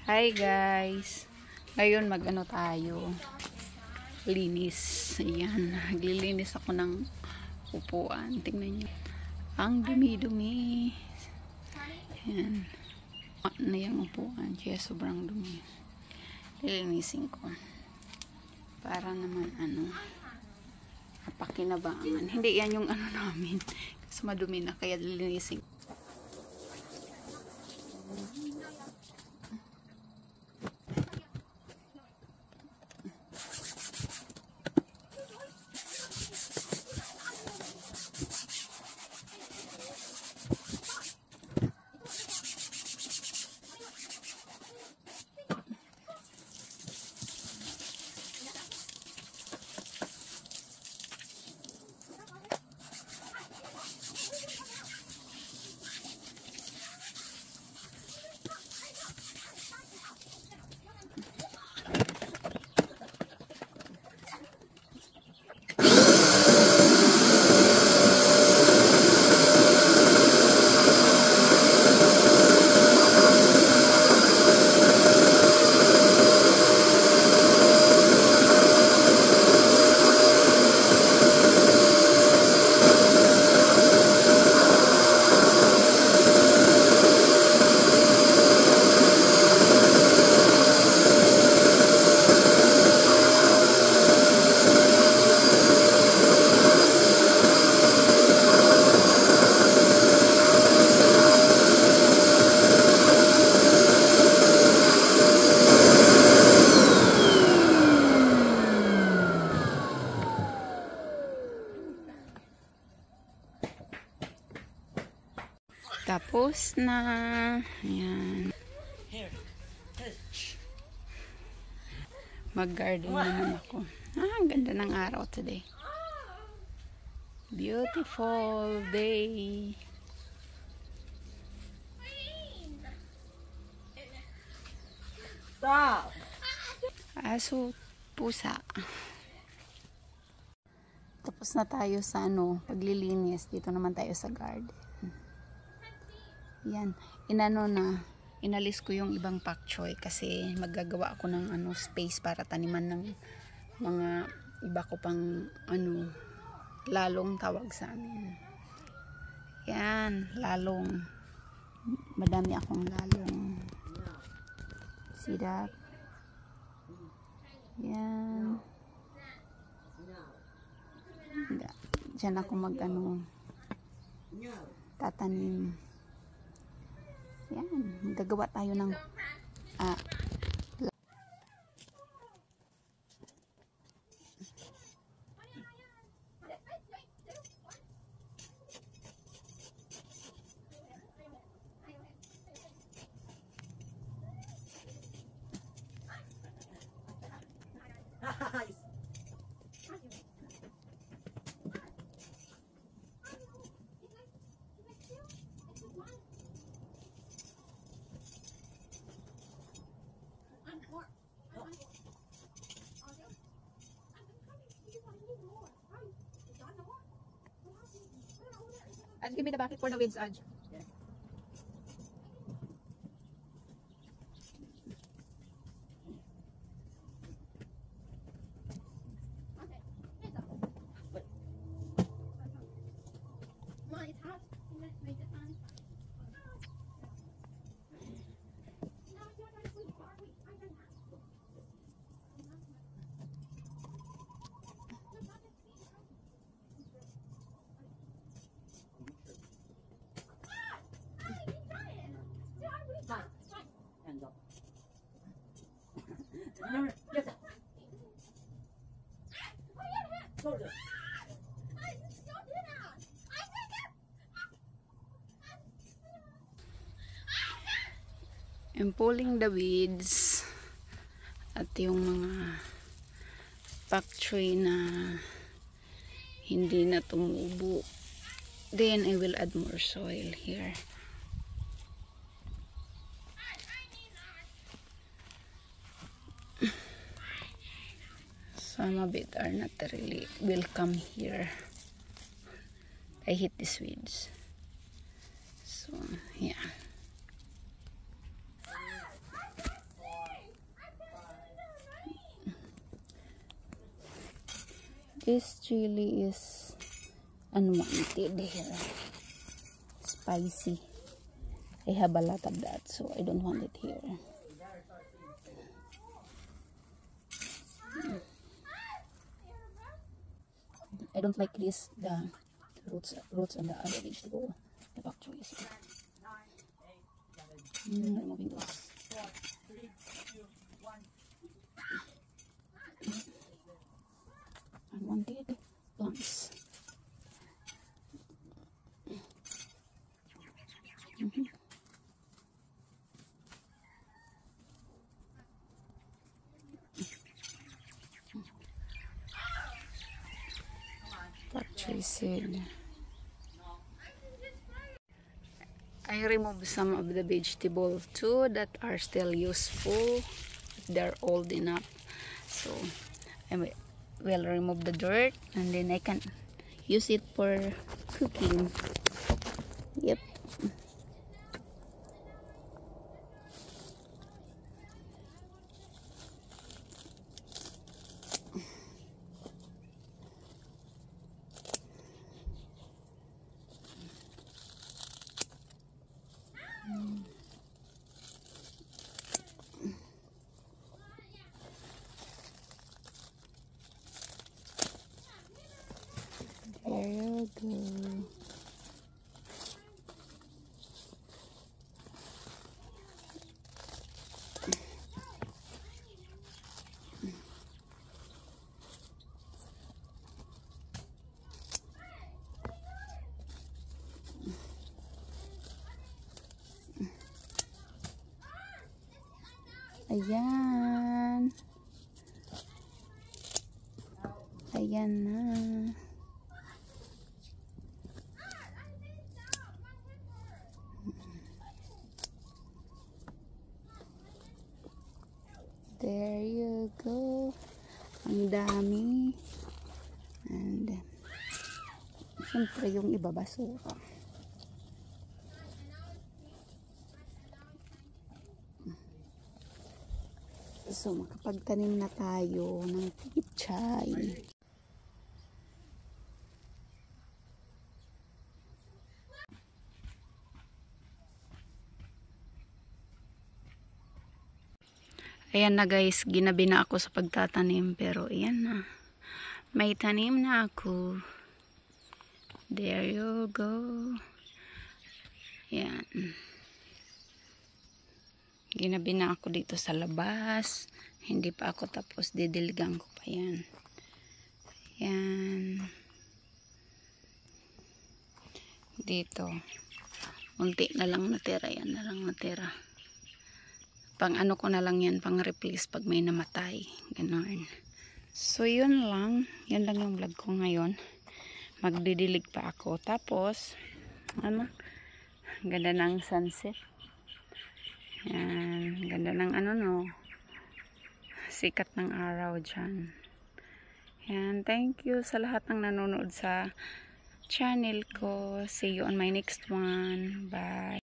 Hi guys! Ngayon mag-ano tayo? Linis. Ayan. Naglilinis ako ng upuan. Tingnan nyo. Ang dumi-dumi. Ayan. Na yung upuan. Kaya sobrang dumi. Lilinisin ko. Para naman pakinabangan. Hindi yan yung namin. Kasi madumi na. Kaya lilinisin ko. Tapos na. Ayan. Mag-garden naman ako. Ang ganda ng araw today. Beautiful day. Stop! Aso, pusa. Tapos na tayo sa paglilinis. Dito naman tayo sa garden. Yan, inalis ko yung ibang pak choy kasi maggagawa ako ng space para taniman ng mga iba ko pang lalong tawag sa amin. Yan, lalong. Madami akong lalong. See that? Yan. Diyan ako tatanim. Yan, gagawa tayo ng And give me the bucket for the weeds, Ange. I'm pulling the weeds at yung mga pak choy na hindi na tumubo. Then I will add more soil here. Some of it are not really welcome here. I hate these weeds. So, yeah. This chili is unwanted here. Spicy. I have a lot of that, so I don't want it here. I don't like this, the roots and the other vegetable, the bok choy. Removing those. Unwanted plants. Bok choy seed. I remove some of the vegetable too that are still useful. They're old enough, so I will remove the dirt and then I can use it for cooking. Yep. There you go. Ayan. Ayan na. There you go. Ang dami. And siyempre yung iba basura. So makapagtanim na tayo ng pichay. Ayan na guys, ginabi na ako sa pagtatanim, pero ayan na. May tanim na ako. There you go. Ayan. Ginabi na ako dito sa labas. Hindi pa ako tapos, didiligan ko pa yan. Ayan. Dito. Unti na lang natira, yan na lang natira. Pang ano ko na lang yan, pang replace pag may namatay. Ganon. So yun lang. Yun lang yung vlog ko ngayon. Magdidilig pa ako. Tapos, ano, ganda ng sunset. Yan, ganda ng ano no, sikat ng araw dyan. Yan, thank you sa lahat ng nanonood sa channel ko. See you on my next one. Bye.